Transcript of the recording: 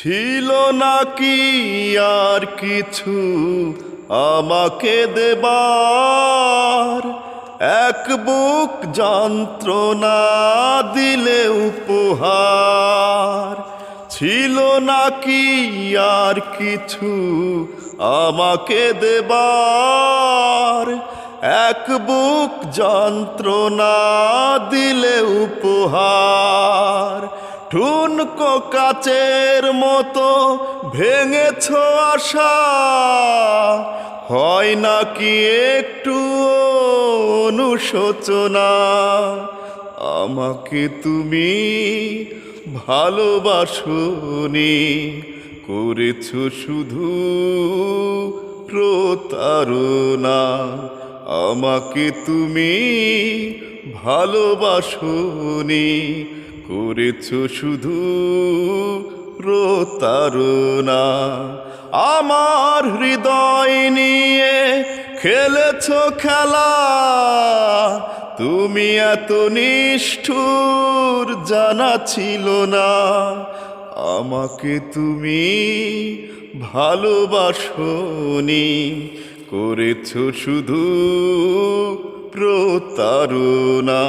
ছিল নাকি আর কিছু আমাকে দেবার, এক বুক যন্ত্রণা দিলে উপহার। ছিল নাকি আর কিছু আমাকে দেবার, এক বুক যন্ত্রণা দিলে উপহার। ঠুনকো কাচের মতো ভেঙেছ আশা, হয় নাকি একটু অনুশোচনা? আমাকে তুমি ভালোবাসোনি, করেছ শুধু প্রতারণা। আমাকে তুমি ভালোবাসোনি, করেছ শুধু প্রতারণা। আমার হৃদয় নিয়ে খেলেছ খেলা, তুমি এত নিষ্ঠুর জানা ছিল না। আমাকে তুমি ভালোবাসোনি, করেছ শুধু প্রতারণা।